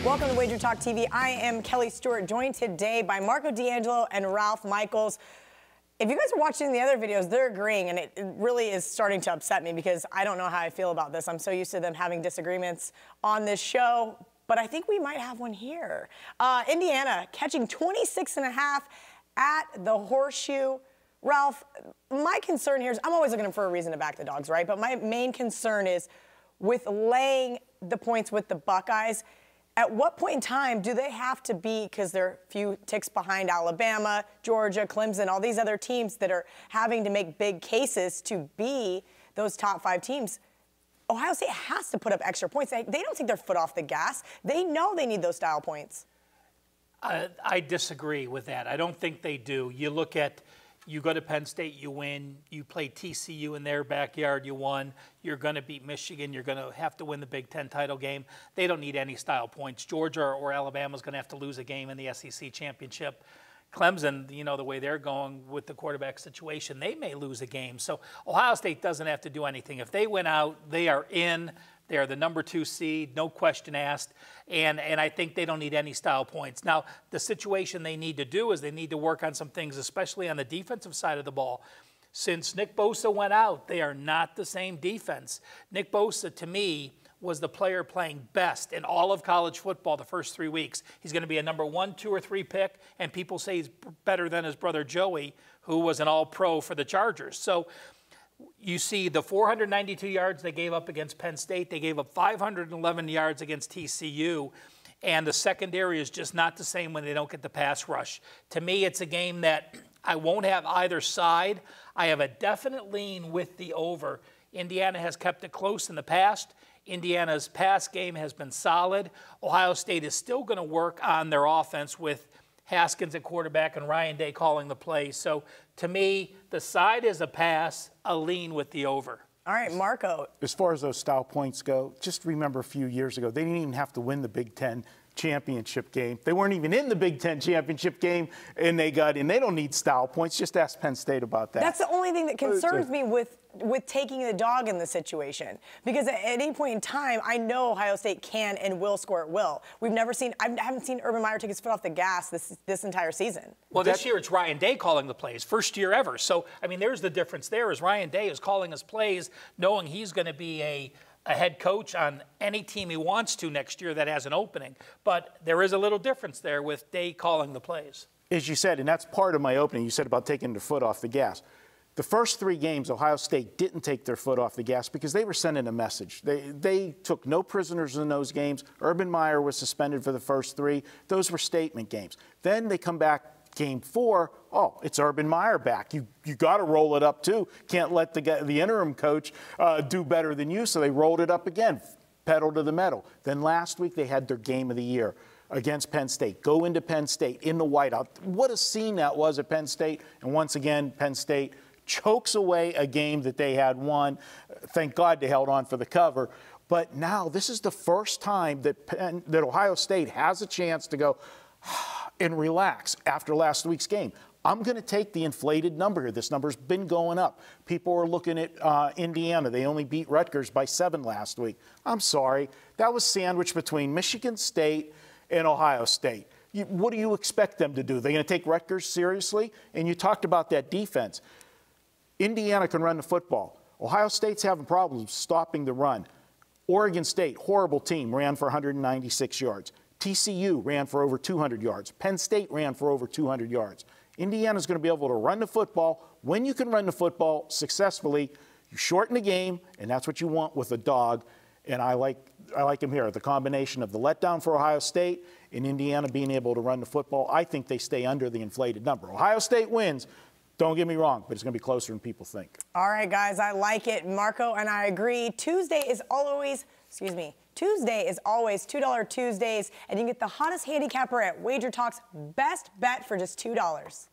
Welcome to WagerTalk TV. I am Kelly Stewart, joined today by Marco D'Angelo and Ralph Michaels. If you guys are watching the other videos, they're agreeing, and it really is starting to upset me because I don't know how I feel about this. I'm so used to them having disagreements on this show, but I think we might have one here. Indiana catching 26.5 at the Horseshoe. Ralph, my concern here is I'm always looking for a reason to back the dogs, right? But my main concern is with laying the points with the Buckeyes. At what point in time do they have to be, because they're a few ticks behind Alabama, Georgia, Clemson, all these other teams that are having to make big cases to be those top 5 teams? Ohio State has to put up extra points. They don't take their foot off the gas. They know they need those style points. I disagree with that. I don't think they do. You look at, you go to Penn State, you win. You play TCU in their backyard, you won. You're going to beat Michigan. You're going to have to win the Big Ten title game. They don't need any style points. Georgia or Alabama is going to have to lose a game in the SEC championship. Clemson, you know, the way they're going with the quarterback situation, they may lose a game. So Ohio State doesn't have to do anything. If they win out, they are in. They are the number 2 seed, no question asked, and I think they don't need any style points. Now, the situation they need to do is they need to work on some things, especially on the defensive side of the ball. Since Nick Bosa went out, they are not the same defense. Nick Bosa, to me, was the player playing best in all of college football the first 3 weeks. He's going to be a number 1, 2, or 3 pick, and people say he's better than his brother Joey, who was an all-pro for the Chargers. So you see the 492 yards they gave up against Penn State. They gave up 511 yards against TCU. And the secondary is just not the same when they don't get the pass rush. To me, it's a game that I won't have either side. I have a definite lean with the over. Indiana has kept it close in the past. Indiana's pass game has been solid. Ohio State is still going to work on their offense with Haskins at quarterback and Ryan Day calling the plays. So to me, the side is a pass, a lean with the over. All right, Marco. As far as those style points go, just remember a few years ago, they didn't even have to win the Big Ten championship game. They weren't even in the Big Ten championship game, and they got in. They don't need style points. Just ask Penn State about that. That's the only thing that concerns me with taking the dog in the situation, because at any point in time, I know Ohio State can and will score at will. We've never seen. I haven't seen Urban Meyer take his foot off the gas this entire season. Well, this year it's Ryan Day calling the plays, first year ever. So I mean, there's the difference. There is Ryan Day is calling his plays, knowing he's going to be a head coach on any team he wants to next year that has an opening. But there is a little difference there with Day calling the plays. As you said, and that's part of my opening, you said about taking their foot off the gas. The first 3 games, Ohio State didn't take their foot off the gas because they were sending a message. They took no prisoners in those games. Urban Meyer was suspended for the first 3. Those were statement games. Then they come back game 4. Oh, it's Urban Meyer back. You got to roll it up too. Can't let the interim coach do better than you. So they rolled it up again, pedal to the metal. Then last week they had their game of the year against Penn State. Go into Penn State in the whiteout. What a scene that was at Penn State. And once again, Penn State chokes away a game that they had won. Thank God they held on for the cover. But now this is the first time that Ohio State has a chance to go and relax after last week's game. I'm going to take the inflated number here. This number's been going up. People are looking at Indiana. They only beat Rutgers by 7 last week. I'm sorry. That was sandwiched between Michigan State and Ohio State. What do you expect them to do? They're going to take Rutgers seriously? And you talked about that defense. Indiana can run the football. Ohio State's having problems stopping the run. Oregon State, horrible team, ran for 196 yards. TCU ran for over 200 yards. Penn State ran for over 200 yards. Indiana's going to be able to run the football. When you can run the football successfully, you shorten the game, and that's what you want with a dog. And I like him here. The combination of the letdown for Ohio State and Indiana being able to run the football, I think they stay under the inflated number. Ohio State wins. Don't get me wrong, but it's going to be closer than people think. All right, guys, I like it. Marco and I agree. Tuesday is always $2 Tuesdays, and you can get the hottest handicapper at WagerTalk's best bet for just $2.